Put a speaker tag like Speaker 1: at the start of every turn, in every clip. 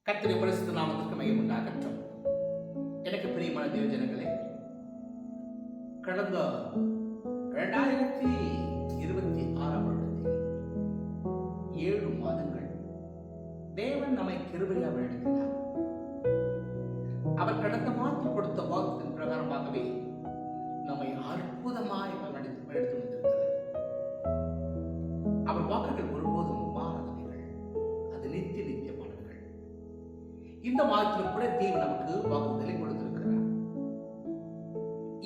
Speaker 1: கர்த்தருடைய பரிசுத்த நாமத்திற்கு மகிமை உண்டாகட்டும். எனக்கு பிரியமான தேவ ஜனங்களே, கடந்த 2026 வருடத்தில் 7 மாதங்கள் தேவன் நம்மை கிருபையாக வழிநடத்தினார். அவர் கடந்த மாதத்தில் கொடுத்த வாக்குத்தின் பிரகாரமாகவே நம்மை அற்புதமாய் நடத்தி வந்திருக்கிறார். அவர் வாக்குகள் ஒருபோதும் மாறாதவைகள், அது நித்தியமானவைகள். இந்த மாதத்திலும் கூட தேவன் நமக்கு வாக்குறுதிகளை கொடுத்திருக்கிறார்.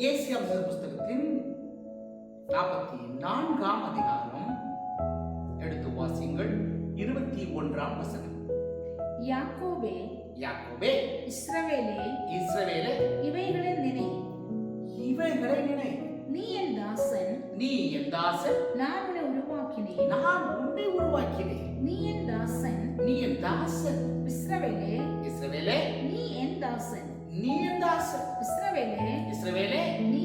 Speaker 1: ஏசாயா புத்தகத்தின் 44ஆம் அதிகாரம் எடுத்து வாசியுங்கள். 21ஆம் வசனம்.
Speaker 2: யாக்கோபே,
Speaker 1: இஸ்ரவேலே,
Speaker 2: இவைகளை நினை. நீ என் தாசன், நான் உன்னை உருவாக்கினேன். நீ என் தாசன், இஸ்ரவேலே, நீ என் தாசன். இஸ்ரவேலே, நீ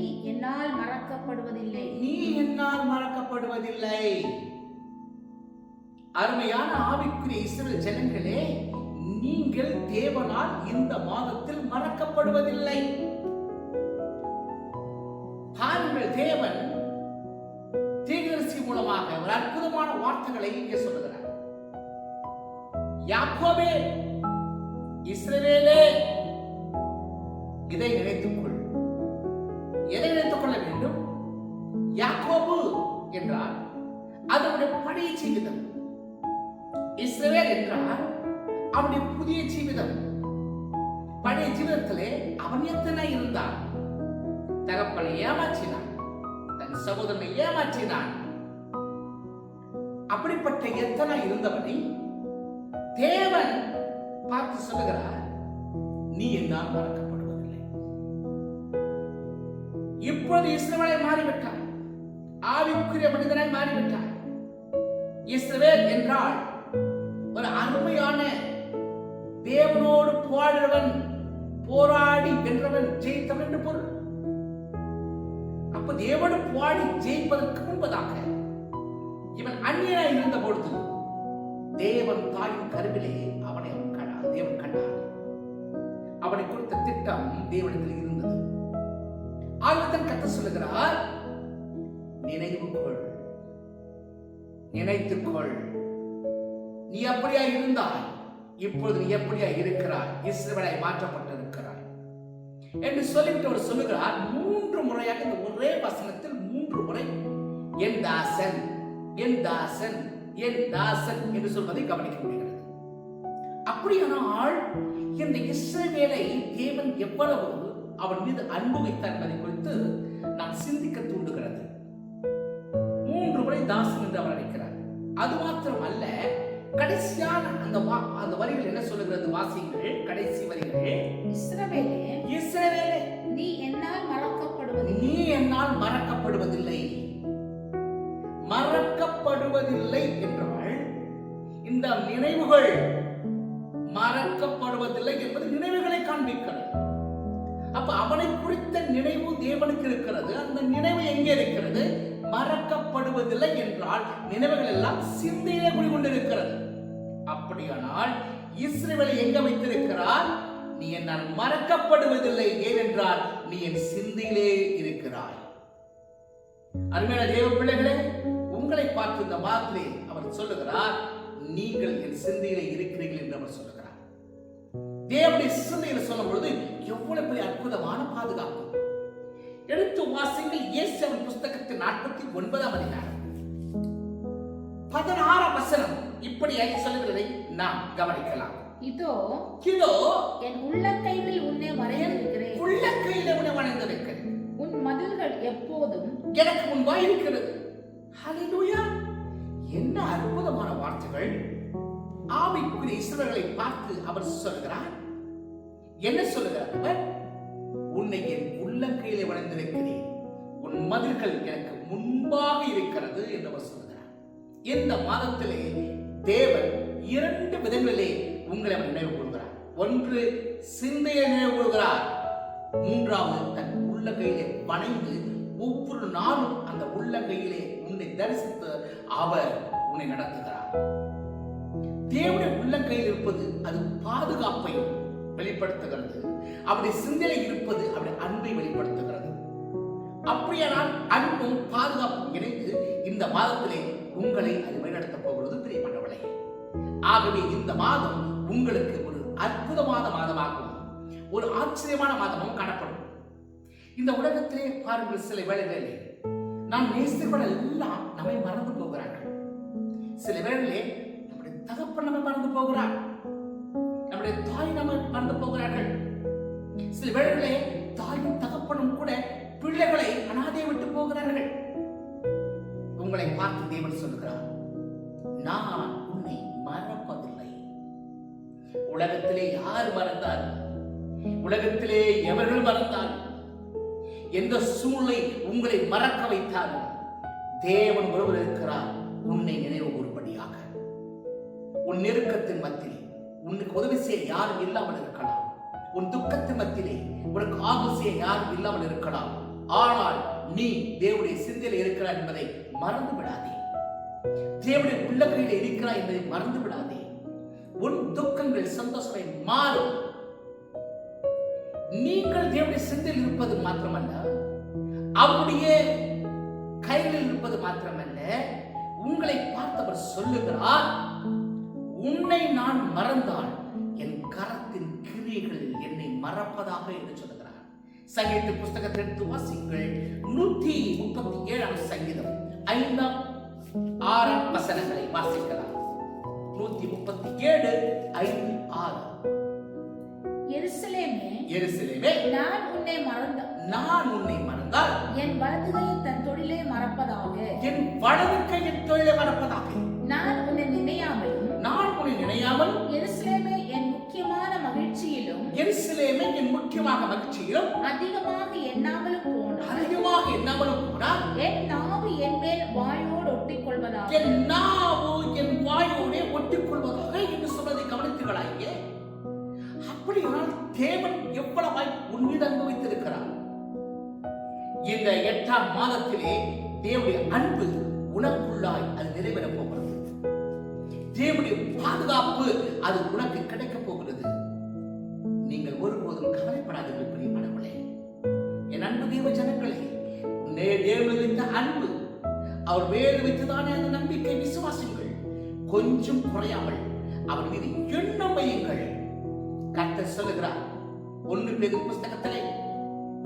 Speaker 2: என்னால் மறக்கப்படுவதில்லை.
Speaker 1: அருமையான ஆவிக்குரிய இஸ்ரவேல் ஜனங்களே, நீங்கள் தேவனால் இந்த மாதத்தில் மறக்கப்படுவதில்லை. பாருங்கள், தேவன் தீர்க்கதரிசி மூலமாக ஒரு அற்புதமான வார்த்தைகளை இங்கே சொல்லுகிறார். யாக்கோபே, இஸ்ரவேலே, இதை நினைத்துக்கொள். எதை நினைத்துக் கொள்ள வேண்டும்? யாக்கோபு என்றால் அதனுடைய பழைய ஜீவிதம், இஸ்ரவேல் என்றால் அவனுடைய புதிய ஜீவிதம். பழைய ஜீவிதத்திலே அவன் எத்தனை இருந்தான்? தகப்பனை ஏமாற்றினான், தன் சகோதரனை ஏமாற்றினான். அப்படிப்பட்ட எத்தனை இருந்தவனை தேவன் பார்த்து சொல்லுகிறார், நீ என்னால் மறக்கப்படுவதில்லை. இப்பொழுது இஸ்ரவேலை மாறிவிட்டார், ஆவிக்குரிய மனிதனாய் மாறிவிட்டார். இஸ்ரவேல் என்றால் ஒரு அருமையான தேவனோடு போராடுறவன், போராடி வென்றவன், ஜெயித்தவன் என்று பொருள். அப்ப தேவனோடு போராடி ஜெயிப்பதற்கு முன்பதாக இவன் அந்நியனாய் இருந்த பொழுது தேவன் தாயின் கருவிலே அவனை தேவன் கண்டார். அவனை குறித்த திட்டம் தேவனிடத்தில் இருந்தது. ஆழ்வதன் கர்த்தர் சொல்லுகிறார், நினைத்துக்கொள். நீ அப்படியா இருந்தாய், இப்பொழுது நீ எப்படியா இருக்கிறாய்? இஸ்ரவேலாய் மாற்றப்பட்டிருக்கிறாய் என்று சொல்லிவிட்டு அவர் சொல்லுகிறார். 3 முறையாக இந்த ஒரே வசனத்தில் 3 முறை என் தாசன், என் தாசன், என் தாசன் என்று சொல்வதை கவனிக்க முடிகிறது. அப்படியானால் இந்த இஸ்ரவேலை தேவன் எவ்வளவு அவன் மீது அன்பு வைத்தார் என்பதை குறித்து நாம் சிந்திக்க தூண்டுகிறது. 3 முறை தாசன் என்று அவர் அழைக்கிறார். அது மாத்திரம் அல்ல, கடைசியான அந்த வரிகள் என்ன சொல்லுகிறது? வாசியுங்கள், கடைசி வரிகள். இஸ்ரவேலே,
Speaker 2: நீ என்னால்
Speaker 1: மறக்கப்படுவதில்லை. மறக்கப்படுவதில்லை என்றால் இந்த நினைவுகள் மறக்கப்படுவதில்லை என்பது நினைவுகளை காண்பிக்கிறது. அப்ப அவனை குறித்த நினைவு தேவனுக்கு இருக்கிறது. அந்த நினைவு எங்கே இருக்கிறது? மறக்கப்படுவதில்லை என்றால் நினைவுகள் எல்லாம் சிந்தையிலே குடிகொண்டிருக்கிறது. அப்படியானால் இஸ்ரவேலை எங்க வைத்திருக்கிறார்? நீ என்னால் மறக்கப்படுவதில்லை, ஏனென்றால் நீ என் சிந்தையிலே இருக்கிறாய். அருமையான தேவ பிள்ளைகளே, உங்களை பார்த்து இந்த வார்த்தையை அவர் சொல்லுகிறார், நீங்கள் என் சிந்தையிலே இருக்கிறீர்கள் என்று அவர் சொல்லுகிறார். தேவனுடைய சிந்தையில் சொல்லும் பொழுது எவ்வளவு பெரிய அற்புதமான பாதுகாப்பு. எடுத்து வாசிங்கள், ஏசாயா புத்தகத்தின் 49ஆம் அதிகாரம் 16ஆம் வசனம் இப்படியாக சொல்லுகிறதை நாம் கவனிக்கலாம்.
Speaker 2: இதோ
Speaker 1: என்
Speaker 2: உள்ளங்கையில் உன்னை வரைந்திருக்கிறேன். உன் மதில்கள் எப்போதும்
Speaker 1: எனக்கு முன்பாய் இருக்கிறது. ஹல்லேலூயா! என்ன அற்புதமான வார்த்தைகள்! ஆவிக்குரிய இஸ்ரவேலை பார்த்து அவர் சொல்கிறார். என்ன சொல்லுகிறார் அவர்? உன்னை என் உள்ளங்கையிலே வரைந்திருக்கிறேன், உன் மதில்கள் எனக்கு முன்பாக இருக்கிறது என்று அவர் சொல்கிறார். இந்த மாதத்திலே தேவன் 2 விதங்களிலே உங்களை அவர் நினைவு கூறுகிறார். ஒன்று, சிந்தையை நினைவு கூறுகிறார். 3வது, தன் உள்ளங்கையிலே வணைந்து ஒவ்வொரு நாளும் அந்த உள்ளங்கையிலே உன்னை தரிசித்து அவர் உன்னை நடத்துகிறார். தேவனுடைய உள்ளங்கையில் இருப்பது அது பாதுகாப்பை வெளிப்படுத்துகிறது. அவருடைய சிந்தனை இருப்பது அவருடைய அன்பை வெளிப்படுத்துகிறது. அப்படியானால் அன்பும் பாதுகாப்பும் இணைந்து இந்த மாதத்திலே உங்களை அது வழிநடத்தப் போகிறது பிரியமானவர்களே. ஆகவே இந்த மாதம் உங்களுக்கு ஒரு அற்புதமான மாதமாகும், ஒரு ஆச்சரியமான மாதமும் காணப்படும். இந்த உலகத்திலே பாருங்கள், சில வேளைகளிலே நாம் நேசித்தவர்கள் எல்லாம் நம்மை மறந்து போகிறார்கள். சில வேளையிலே நம்முடைய தகப்பன் நம்மை மறந்து போகிறார், நம்முடைய தாய் நம்மை மறந்து போகிறார்கள். சில வேளைகளிலே தாயும் தகப்பனும் கூட பிள்ளைகளை அனாதையை விட்டு போகிறார்கள். உங்களை பார்த்து தேவன் சொல்லுகிறார், நான் உன்னை மறப்பதில்லை. உலகத்திலே யார் மறந்தார், உலகத்திலே எவர்கள் மறந்தார், எந்த சூழ்நிலை உங்களை மறக்க வைத்தாலும் தேவன் ஒருவர் இருக்கிறார் உன்னை நினைவு கூறும்படியாக. உன் நெருக்கத்தின் மத்தியிலே உனக்கு உதவி செய்ய யாரும் இல்லாமல் இருக்கலாம், உன் துக்கத்தின் மத்தியிலே உனக்கு ஆதரவு செய்ய யாரும் இல்லாமல் இருக்கலாம். ஆனால் நீ தேவனுடைய சிந்தையில் இருக்கிறாய் என்பதை மறந்து விடாதே. தேவனுடைய உள்ளங்கையில் இருக்கிறாய் என்பதை மறந்து விடாதே. உன் துக்கங்கள் சந்தோஷமாய் மாறும். நீங்கள் தேவனுடைய சிந்தையில் இருப்பது மாத்திரமல்ல, அவருடைய கைகளில் இருப்பது மாத்திரமல்ல, உங்களை பார்த்தவர் சொல்லுகிறார், உன்னை நான் மறந்தால் என் கரத்தின் கிரியைகள் என்னை மறப்பதாக என்று சொல்லுகிறார். சங்கீத புஸ்தகத்தை எடுத்து வாசிங்கள். 137 சங்கீதம் 5, 6 வசனங்களை வாசிக்கலாம். 137, 5, 6. எருசலேமே, நான் உன்னை மறந்தால்
Speaker 2: என் வலது கை தன் தொழிலை மறப்பதாக,
Speaker 1: என் வலது கை என் தொழிலை மறப்பதாக,
Speaker 2: நான் உன்னை நினையாமல்
Speaker 1: எருசலேமே
Speaker 2: என் முக்கியமான மகிழ்ச்சியிலும் அதிகமாக எண்ணாமலும் போனால் என் நாவு என் மேல் வாயோடு ஒட்டிக்கொள்வதாக,
Speaker 1: என்று சொல்வதை கவனித்துக்கலாங்க. அப்படியானால் தேவன் எவ்வளவாய் உன்னிடம் வைத்திருக்கிறார். இந்த 8ஆம் மாதத்திலே தேவனுடைய அன்பு உனக்குள்ளாய் அது நிறைவேறப் போகிறது. தேவனுடைய பாதுகாப்பு அது உனக்கு கிடைக்கப் போகிறது. நீங்கள் ஒருபோதும் கவலைப்படாதீர்கள் பிரியமானவர்களே, என் அன்பு தேவ ஜனங்களே. தேவன் வைத்த அன்பு, அவர் வேறு வைத்ததான அந்த நம்பிக்கை விசுவாசிகள் கொஞ்சம் குறையாமல் அவர் மீது எண்ணம் வையுங்கள். கர்த்தர் சொல்லுகிறார், 1 பேதுரு புஸ்தகத்திலே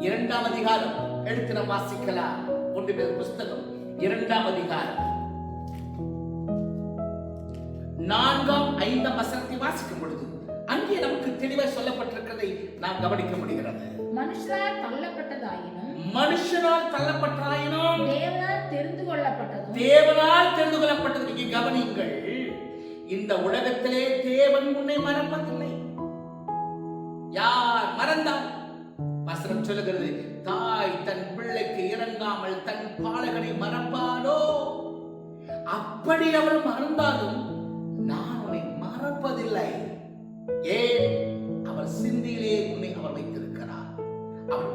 Speaker 1: 2ஆம் அதிகாரம் எடுத்து நாம் வாசிக்கலாம். 1 பேதுரு புஸ்தகம் 2ஆம் அதிகாரம் 4ஆம் 5ஆம் வசனத்தை வாசிக்கும் பொழுது அங்கே நமக்கு தெளிவாக சொல்லப்பட்டிருக்கிறதை நாம் கவனிக்க முடிகிறது.
Speaker 2: மனுஷனால் தள்ளப்பட்டதாயினும்
Speaker 1: தேவனால் தெரிந்து கொள்ளப்பட்டது. நீங்க கவனிங்கள், இந்த உலகத்திலே தேவன் உன்னை மறப்பதில்லை. யார் மறந்தார்? வசனம் சொல்லுகிறது, தாய் தன் பிள்ளைக்கு இறங்காமல் தன் பாலகனை மறப்பாளோ? அப்படி அவள் மறந்தாலும் நான் உன்னை மறப்பதில்லை. ஏன்? அவள் சிந்தையிலே உன்னை அவர் வைத்திருக்கிறார். அவள்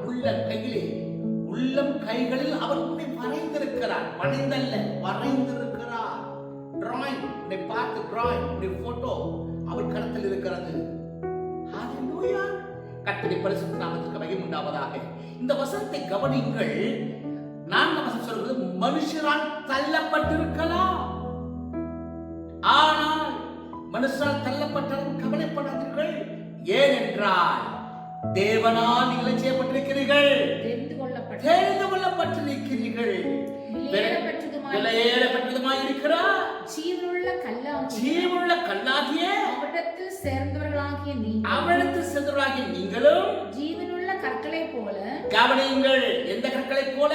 Speaker 1: உள்ளம் கைகளில் அவர் உன்னை வரைந்திருக்கிறார். வரைந்திருக்கிறார். டிராயிங், உன்னை பார்த்து டிராயிங், உன்னை போட்டோ அவர் கரத்தில் இருக்கிறது. ஹalleluya. கர்த்தருடைய பரிசுத்த நாமத்துக்கு மகிமை உண்டாவதாக. இந்த வசனத்தை கவனியுங்கள். 4ஆம் வசனம் சொல்கிறது, மனுஷரால் தள்ளப்பட்டிருக்கலாம், ஆனால் மனுஷரால் தள்ளப்பட்டாலும் கவலைப்படாதீர்கள். ஏனென்றால் தேவனால் நீங்கள் செய்யப்பட்டிருக்கிறீர்கள், தெரிந்து கொள்ளப்பட்டிருக்கிறீர்கள், விலையேறப்பட்டதுமாய் இருக்கிறார். ஜீவனுள்ள கல்லாகிய
Speaker 2: அவரிடத்தில் சேர்ந்தவர்களாகிய
Speaker 1: நீங்களும்
Speaker 2: ஜீவனுள்ள கற்களைப் போல
Speaker 1: கவனியுங்கள். எந்த கற்களைப் போல?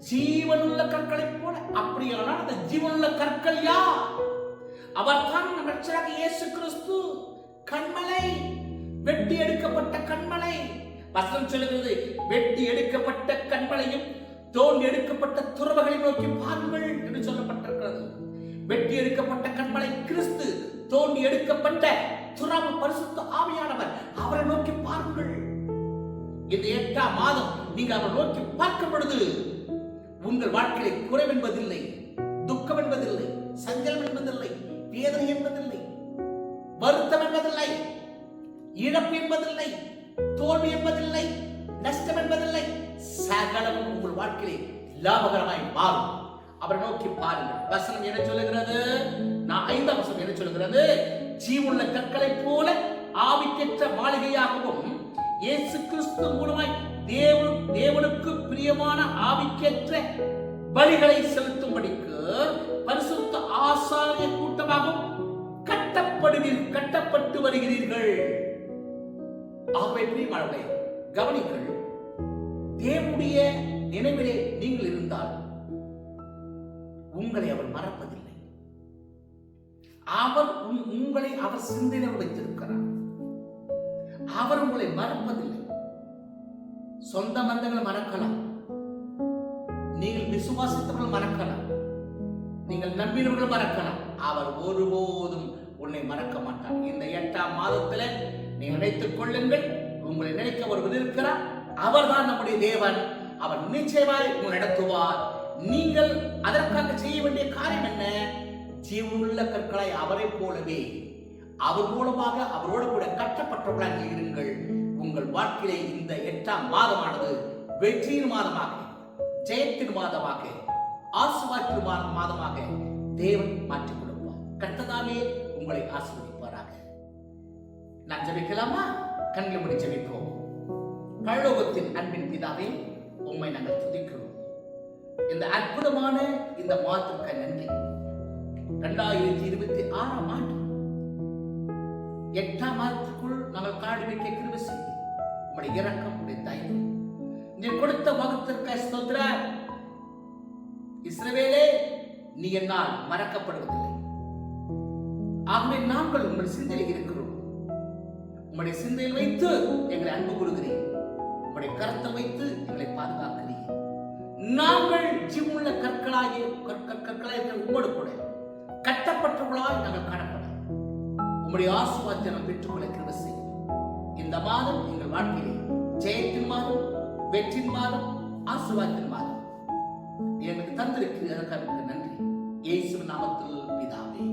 Speaker 1: ஜீவனுள்ள கற்களைப் போல. அப்படியானால் அந்த ஜீவனுள்ள கற்கள் யார்? அவர்தான் நம் ரட்சகராகிய இயேசு கிறிஸ்து. கண்மலை, வெட்டி எடுக்கப்பட்ட கண்மலை. வசனம் சொல்லுகிறது, வெட்டி எடுக்கப்பட்ட கண்மலையும் தோண்டி எடுக்கப்பட்ட துறவுகளை நோக்கி பாருங்கள் என்று சொல்லப்பட்டிருக்கிறது. வெட்டி எடுக்கப்பட்ட கண்மலை கிறிஸ்து, தோண்டி எடுக்கப்பட்ட துறவு பரிசுத்த ஆவியானவர். அவரை நோக்கி பாருங்கள். இந்த 8ஆம் மாதம் நீங்க அவரை நோக்கி பார்க்கும் பொழுது உங்கள் வாழ்க்கையை குறைவென்பதில்லை, துக்கம் என்பதில்லை, சஞ்சலம் என்பதில்லை, வேதனை என்பதில்லை. இழப்பு என்பதில்லை, தோல்வி என்பதில்லை, நஷ்டம் என்பதில்லை. சகலமும் உங்கள் வாழ்க்கையிலே லாபகரமாய் மாறும். அவரை நோக்கி பாருங்கள். வசனம் என்ன சொல்லுகிறது? நான் 5ஆம் வசனம் என்ன சொல்லுகிறது? ஜீவனுள்ள கற்களை போல ஆவிக்கேற்ற மாளிகையாகவும் இயேசு கிறிஸ்து மூலமாய் தேவனுக்கு பிரியமான ஆவிக்கேற்ற பலிகளை செலுத்தும்படிக்கு பரிசுத்த ஆசாரிய கூட்டமாகவும் கட்டப்பட்டு வருகிறீர்கள். ஆகவே பிரியமானவர்களே, கவனிங்கள். தேவனுடைய நினைவிலே நீங்கள் இருந்தால் உங்களை அவர் மறப்பதில்லை. உங்களை அவர் சிந்தையில் வைத்திருக்கிறார். அவர் உங்களை மறப்பதில்லை. சொந்த பந்தங்களை மறக்கலாம், நீங்கள் விசுவாசித்தவர்கள் மறக்கலாம், நீங்கள் நம்பினவர்கள் மறக்கலாம். அவர் ஒருபோதும் உன்னை மறக்க மாட்டார். இந்த 8ஆம் மாதத்துல நீங்கள் நினைத்துக் கொள்ளுங்கள், உங்களை நினைக்க ஒருவர் இருக்கிறார். அவர்தான் நம்முடைய தேவன். அவர் நிச்சயமாய் உங்களை நடத்துவார். நீங்கள் அதற்காக செய்ய வேண்டிய காரியம் என்ன? ஜீவனுள்ள கற்களாய் அவரை போலவே அவர் மூலமாக அவரோடு கூட கட்டப்பட்டவர்களாக இருங்கள். உங்கள் வாழ்க்கையிலே இந்த 8ஆம் மாதமானது வெற்றியின் மாதமாக, ஜெயத்தின் மாதமாக, ஆசீர்வாதத்தின் மாதமாக தேவன் மாற்றிக் கொடுப்பார். கர்த்ததாமே உங்களை ஆசீர்வதிப்பாராக. நான் ஜெபிக்கலாமா? கண்களை மூடி ஜெபிப்போம். பரலோகத்தின் அன்பின் பிதாவே, உம்மை நாங்கள் துதிக்கிறோம். இந்த அற்புதமான இந்த மாதத்துக்கு நன்றி. 2026ஆம் ஆண்டு 8ஆம் மாதத்துக்குள் நாங்கள் காடு வைக்க கிருபை செய்து உம்முடைய இரக்கம், உம்முடைய தயவு, நீர் கொடுத்த வாக்குத்தத்தத்திற்கு ஸ்தோத்திரம். இஸ்ரவேலே, நீ என்னால் மறக்கப்படுவதில்லை. ஆகவே நாங்கள் உங்கள் சிந்தையில் இருக்கிறோம். உம்முடைய சிந்தையில் வைத்து எங்களை அன்பு கொள்கிறேன். உம்முடைய கரத்தை வைத்து எங்களை பாதுகாக்கிறீர். நாங்கள் ஜீவனுள்ள கற்களாய் உம்மோடு கூட கட்டப்பட்டவர்களாய் நாங்கள் காணப்பட உம்முடைய ஆசீர்வாதத்தை நாம் பெற்றுக்கொள்ள கிருபை செய்யும். இந்த மாதம் எங்கள் வாழ்க்கையிலே ஜெயத்தின் மாதம், வெற்றின் மாதம், ஆசீர்வாதத்தின் மாதம் எங்களுக்கு தந்திருக்கிறது. அதற்காக நன்றி. இயேசுவின் நாமத்தில் பிதாவே.